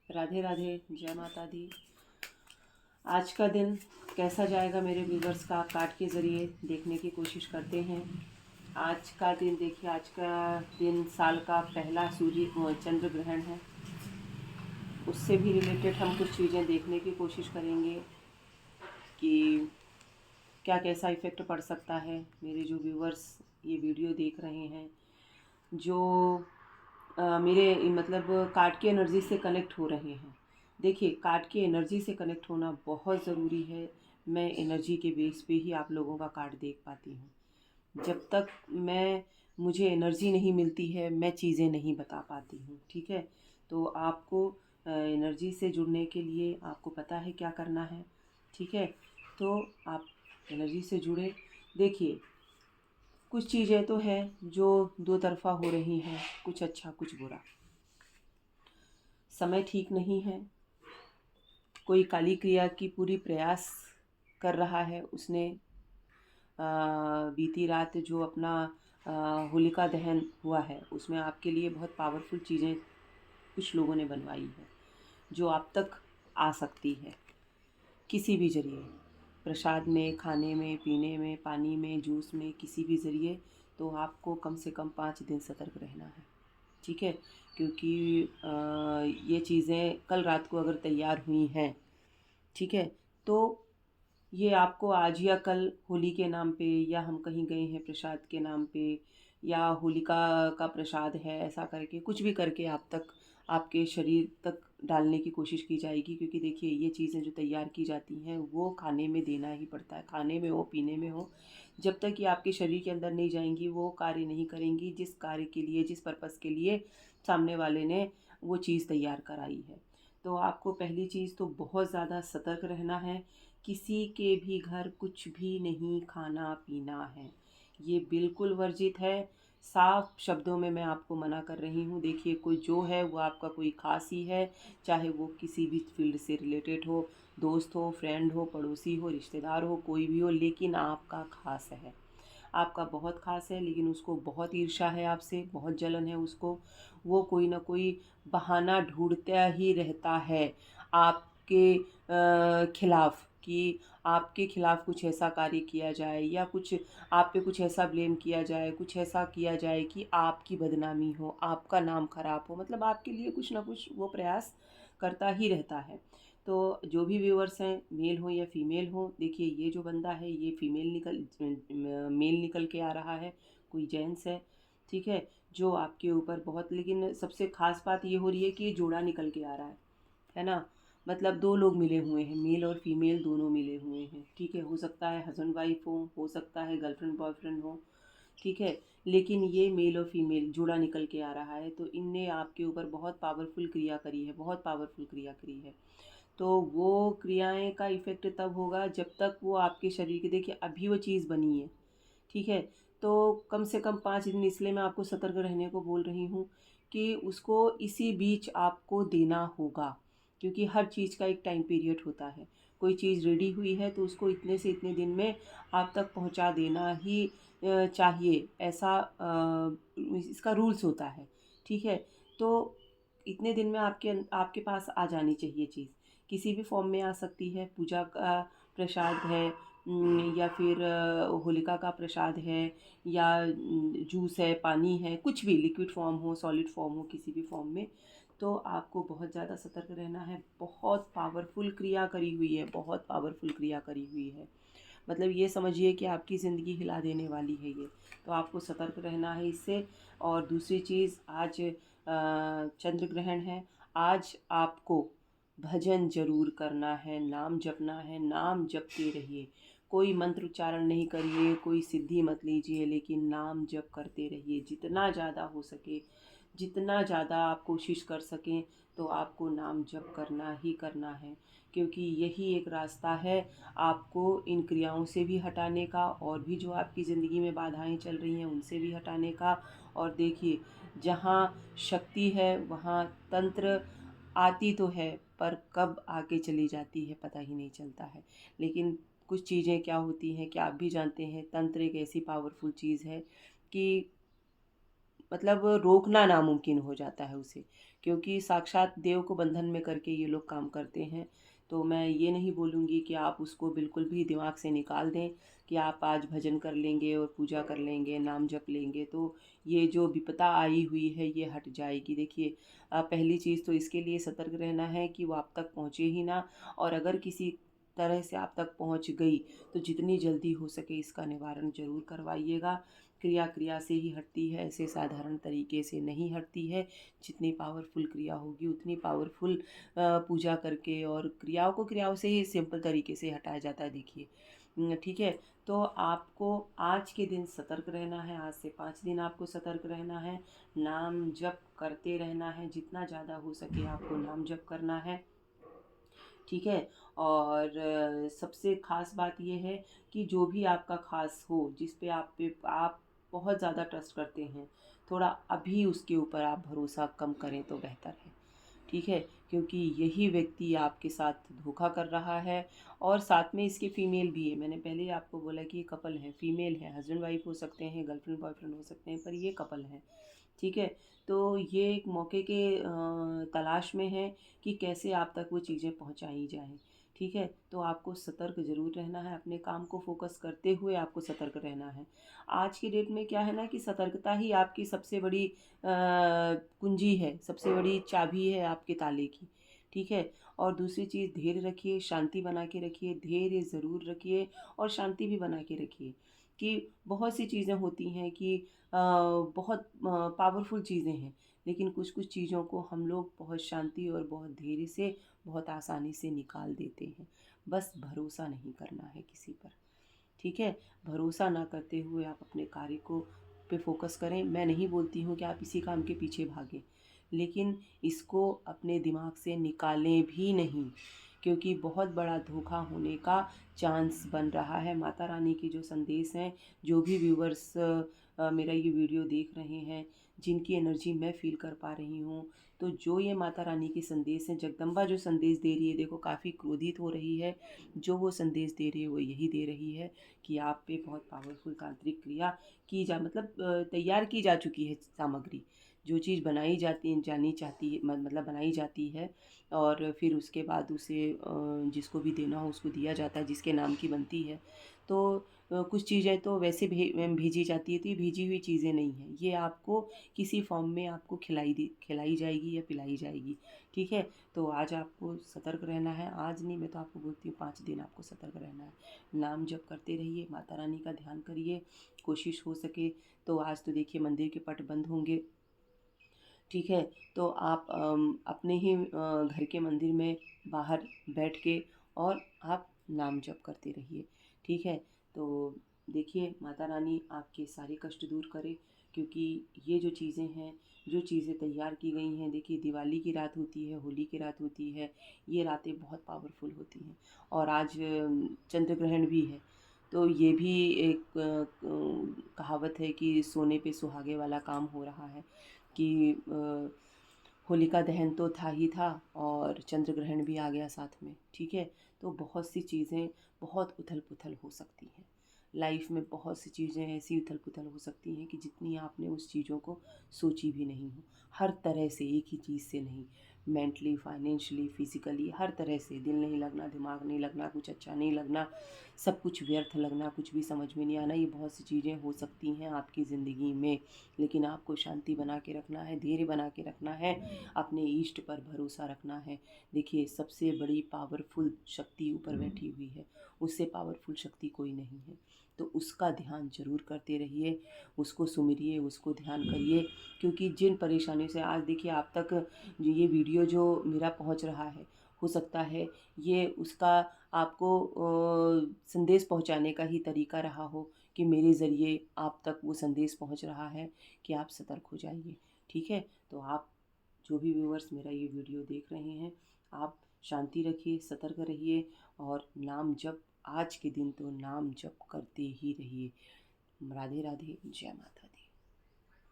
राधे राधे, जय माता दी। आज का दिन कैसा जाएगा मेरे व्यूवर्स का कार्ड के ज़रिए देखने की कोशिश करते हैं। आज का दिन देखिए, आज का दिन साल का पहला सूर्य चंद्र ग्रहण है। उससे भी रिलेटेड हम कुछ चीज़ें देखने की कोशिश करेंगे कि क्या कैसा इफ़ेक्ट पड़ सकता है। मेरे जो व्यूवर्स ये वीडियो देख रहे हैं, जो मेरे मतलब कार्ड की एनर्जी से कनेक्ट हो रहे हैं। देखिए, कार्ड की एनर्जी से कनेक्ट होना बहुत ज़रूरी है। मैं एनर्जी के बेस पे ही आप लोगों का कार्ड देख पाती हूँ। जब तक मुझे एनर्जी नहीं मिलती है, मैं चीज़ें नहीं बता पाती हूँ। ठीक है, तो आपको एनर्जी से जुड़ने के लिए आपको पता है क्या करना है। ठीक है, तो आप एनर्जी से जुड़े। देखिए, कुछ चीज़ें तो हैं जो दो तरफ़ा हो रही हैं, कुछ अच्छा कुछ बुरा। समय ठीक नहीं है। कोई काली क्रिया की पूरी प्रयास कर रहा है। उसने बीती रात जो अपना होलिका दहन हुआ है, उसमें आपके लिए बहुत पावरफुल चीज़ें कुछ लोगों ने बनवाई है, जो आप तक आ सकती है किसी भी ज़रिए। प्रसाद में, खाने में, पीने में, पानी में, जूस में, किसी भी ज़रिए। तो आपको कम से कम 5 दिन सतर्क रहना है। ठीक है, क्योंकि ये चीज़ें कल रात को अगर तैयार हुई हैं, ठीक है, तो ये आपको आज या कल होली के नाम पे, या हम कहीं गए हैं प्रसाद के नाम पे, या होलिका का प्रसाद है, ऐसा करके कुछ भी करके आप तक, आपके शरीर तक डालने की कोशिश की जाएगी। क्योंकि देखिए, ये चीज़ें जो तैयार की जाती हैं वो खाने में देना ही पड़ता है। खाने में हो, पीने में हो, जब तक ये आपके शरीर के अंदर नहीं जाएंगी वो कार्य नहीं करेंगी जिस कार्य के लिए, जिस पर्पज़ के लिए सामने वाले ने वो चीज़ तैयार कराई है। तो आपको पहली चीज़ तो बहुत ज़्यादा सतर्क रहना है। किसी के भी घर कुछ भी नहीं खाना पीना है, ये बिल्कुल वर्जित है। साफ शब्दों में मैं आपको मना कर रही हूँ। देखिए, कोई जो है वो आपका कोई खास ही है, चाहे वो किसी भी फील्ड से रिलेटेड हो, दोस्त हो, फ्रेंड हो, पड़ोसी हो, रिश्तेदार हो, कोई भी हो, लेकिन आपका खास है। आपका बहुत ख़ास है, लेकिन उसको बहुत ईर्ष्या है आपसे, बहुत जलन है उसको। वो कोई ना कोई बहाना ढूँढता ही रहता है आपके खिलाफ़, कि आपके खिलाफ़ कुछ ऐसा कार्य किया जाए, या कुछ आप पे कुछ ऐसा ब्लेम किया जाए, कुछ ऐसा किया जाए कि आपकी बदनामी हो, आपका नाम खराब हो। मतलब आपके लिए कुछ ना कुछ वो प्रयास करता ही रहता है। तो जो भी व्यूअर्स हैं, मेल हो या फीमेल हो, देखिए ये जो बंदा है ये मेल निकल के आ रहा है, कोई जेंट्स है। ठीक है, जो आपके ऊपर बहुत, लेकिन सबसे ख़ास बात ये हो रही है कि ये जोड़ा निकल के आ रहा है ना। मतलब 2 लोग मिले हुए हैं, मेल और फीमेल दोनों मिले हुए हैं। ठीक है, हो सकता है हस्बैंड वाइफ हो सकता है गर्लफ्रेंड बॉयफ्रेंड हो। ठीक है, लेकिन ये मेल और फीमेल जोड़ा निकल के आ रहा है। तो इनने आपके ऊपर बहुत पावरफुल क्रिया करी है, बहुत पावरफुल क्रिया करी है। तो वो क्रियाएं का इफ़ेक्ट तब होगा जब तक वो आपके शरीर के, देखिए अभी वो चीज़ बनी है। ठीक है, तो कम से कम 5 दिन, इसलिए मैं आपको सतर्क रहने को बोल रही हूँ कि उसको इसी बीच आपको देना होगा। क्योंकि हर चीज़ का एक टाइम पीरियड होता है। कोई चीज़ रेडी हुई है तो उसको इतने से इतने दिन में आप तक पहुँचा देना ही चाहिए, ऐसा इसका रूल्स होता है। ठीक है, तो इतने दिन में आपके पास आ जानी चाहिए चीज़। किसी भी फॉर्म में आ सकती है, पूजा का प्रसाद है, या फिर होलिका का प्रसाद है, या जूस है, पानी है, कुछ भी लिक्विड फॉर्म हो, सॉलिड फॉर्म हो, किसी भी फॉर्म में। तो आपको बहुत ज़्यादा सतर्क रहना है। बहुत पावरफुल क्रिया करी हुई है, बहुत पावरफुल क्रिया करी हुई है। मतलब ये समझिए कि आपकी ज़िंदगी हिला देने वाली है ये। तो आपको सतर्क रहना है इससे। और दूसरी चीज़, आज चंद्र ग्रहण है। आज आपको भजन ज़रूर करना है, नाम जपना है, नाम जपते रहिए। कोई मंत्र उच्चारण नहीं करिए, कोई सिद्धि मत लीजिए, लेकिन नाम जप करते रहिए जितना ज़्यादा हो सके। जितना ज़्यादा आप कोशिश कर सकें, तो आपको नाम जप करना ही करना है। क्योंकि यही एक रास्ता है आपको इन क्रियाओं से भी हटाने का, और भी जो आपकी ज़िंदगी में बाधाएं चल रही हैं उनसे भी हटाने का। और देखिए, जहाँ शक्ति है वहाँ तंत्र आती तो है, पर कब आके चली जाती है पता ही नहीं चलता है। लेकिन कुछ चीज़ें क्या होती हैं कि आप भी जानते हैं, तंत्र एक ऐसी पावरफुल चीज़ है कि मतलब रोकना नामुमकिन हो जाता है उसे, क्योंकि साक्षात देव को बंधन में करके ये लोग काम करते हैं। तो मैं ये नहीं बोलूँगी कि आप उसको बिल्कुल भी दिमाग से निकाल दें कि आप आज भजन कर लेंगे और पूजा कर लेंगे, नाम जप लेंगे तो ये जो विपदा आई हुई है ये हट जाएगी। देखिए, पहली चीज़ तो इसके लिए सतर्क रहना है कि वो आप तक पहुँचे ही ना, और अगर किसी तरह से आप तक पहुँच गई तो जितनी जल्दी हो सके इसका निवारण ज़रूर करवाइएगा। क्रिया क्रिया से ही हटती है, ऐसे साधारण तरीके से नहीं हटती है। जितनी पावरफुल क्रिया होगी उतनी पावरफुल पूजा करके और क्रियाओं को क्रियाओं से ही सिंपल तरीके से हटाया जाता है। देखिए, ठीक है। तो आपको आज के दिन सतर्क रहना है, आज से 5 दिन आपको सतर्क रहना है। नाम जप करते रहना है, जितना ज़्यादा हो सके आपको नाम जप करना है, ठीक है। और सबसे ख़ास बात ये है कि जो भी आपका ख़ास हो, जिस पे आप बहुत ज़्यादा ट्रस्ट करते हैं, थोड़ा अभी उसके ऊपर आप भरोसा कम करें तो बेहतर है, ठीक है। क्योंकि यही व्यक्ति आपके साथ धोखा कर रहा है, और साथ में इसके फीमेल भी है। मैंने पहले ही आपको बोला कि ये कपल है, फीमेल है, हस्बैंड वाइफ हो सकते हैं, गर्लफ्रेंड बॉयफ्रेंड हो सकते हैं, पर ये कपल है, ठीक है। तो ये एक मौके के तलाश में है कि कैसे आप तक वो चीज़ें पहुंचाई जाएं, ठीक है। तो आपको सतर्क ज़रूर रहना है, अपने काम को फोकस करते हुए आपको सतर्क रहना है। आज की डेट में क्या है ना कि सतर्कता ही आपकी सबसे बड़ी कुंजी है, सबसे बड़ी चाबी है आपके ताले की, ठीक है। और दूसरी चीज़, धैर्य रखिए, शांति बना के रखिए, धैर्य ज़रूर रखिए और शांति भी बना के रखिए। कि बहुत सी चीज़ें होती हैं कि बहुत पावरफुल चीज़ें हैं, लेकिन कुछ कुछ चीज़ों को हम लोग बहुत शांति और बहुत धैर्य से बहुत आसानी से निकाल देते हैं। बस भरोसा नहीं करना है किसी पर, ठीक है। भरोसा ना करते हुए आप अपने कार्य को पे फोकस करें। मैं नहीं बोलती हूँ कि आप इसी काम के पीछे भागें, लेकिन इसको अपने दिमाग से निकालें भी नहीं, क्योंकि बहुत बड़ा धोखा होने का चांस बन रहा है। माता रानी के जो संदेश हैं, जो भी व्यूवर्स मेरा ये वीडियो देख रहे हैं, जिनकी एनर्जी मैं फील कर पा रही हूँ, तो जो ये माता रानी के संदेश हैं, जगदम्बा जो संदेश दे रही है, देखो काफ़ी क्रोधित हो रही है, जो वो संदेश दे रही है वो यही दे रही है कि आप पे बहुत पावरफुल तांत्रिक क्रिया की जा मतलब तैयार की जा चुकी है सामग्री। जो चीज़ बनाई जाती जानी चाहती है, मतलब बनाई जाती है, और फिर उसके बाद उसे जिसको भी देना हो उसको दिया जाता है, जिसके नाम की बनती है। तो कुछ चीज़ें तो वैसे भेजी जाती है, तो ये भेजी हुई चीज़ें नहीं हैं, ये आपको किसी फॉर्म में आपको खिलाई जाएगी या पिलाई जाएगी, ठीक है। तो आज आपको सतर्क रहना है, आज नहीं, मैं तो आपको बोलती हूँ 5 दिन आपको सतर्क रहना है। नाम जप करते रहिए, माता रानी का ध्यान करिए, कोशिश हो सके तो आज तो देखिए मंदिर के पट बंद होंगे, ठीक है। तो आप अपने ही घर के मंदिर में बाहर बैठ के और आप नाम जप करते रहिए, ठीक है। तो देखिए, माता रानी आपके सारे कष्ट दूर करे, क्योंकि ये जो चीज़ें हैं, जो चीज़ें तैयार की गई हैं, देखिए दिवाली की रात होती है, होली की रात होती है, ये रातें बहुत पावरफुल होती हैं। और आज चंद्र ग्रहण भी है, तो ये भी एक कहावत है कि सोने पे सुहागे वाला काम हो रहा है, कि होलिका दहन तो था ही था और चंद्र ग्रहण भी आ गया साथ में, ठीक है। तो बहुत सी चीज़ें, बहुत उथल पुथल हो सकती हैं लाइफ में, बहुत सी चीज़ें ऐसी उथल पुथल हो सकती हैं कि जितनी आपने उस चीज़ों को सोची भी नहीं हो। हर तरह से, एक ही चीज़ से नहीं, मेंटली, फाइनेंशियली, फिजिकली, हर तरह से दिल नहीं लगना, दिमाग नहीं लगना, कुछ अच्छा नहीं लगना, सब कुछ व्यर्थ लगना, कुछ भी समझ में नहीं आना, ये बहुत सी चीज़ें हो सकती हैं आपकी ज़िंदगी में। लेकिन आपको शांति बना के रखना है, धैर्य बना के रखना है, अपने इष्ट पर भरोसा रखना है। देखिए, सबसे बड़ी पावरफुल शक्ति ऊपर बैठी हुई है, उससे पावरफुल शक्ति कोई नहीं है। तो उसका ध्यान जरूर करते रहिए, उसको सुमिरिए, उसको ध्यान करिए, क्योंकि जिन परेशानियों से आज देखिए आप तक ये वीडियो जो मेरा पहुंच रहा है, हो सकता है ये उसका आपको संदेश पहुंचाने का ही तरीका रहा हो, कि मेरे ज़रिए आप तक वो संदेश पहुंच रहा है कि आप सतर्क हो जाइए, ठीक है। तो आप जो भी व्यूअर्स मेरा ये वीडियो देख रहे हैं, आप शांति रखिए, सतर्क रहिए, और नाम जप, आज के दिन तो नाम जप करते ही रहिए। राधे राधे, जय माता दी।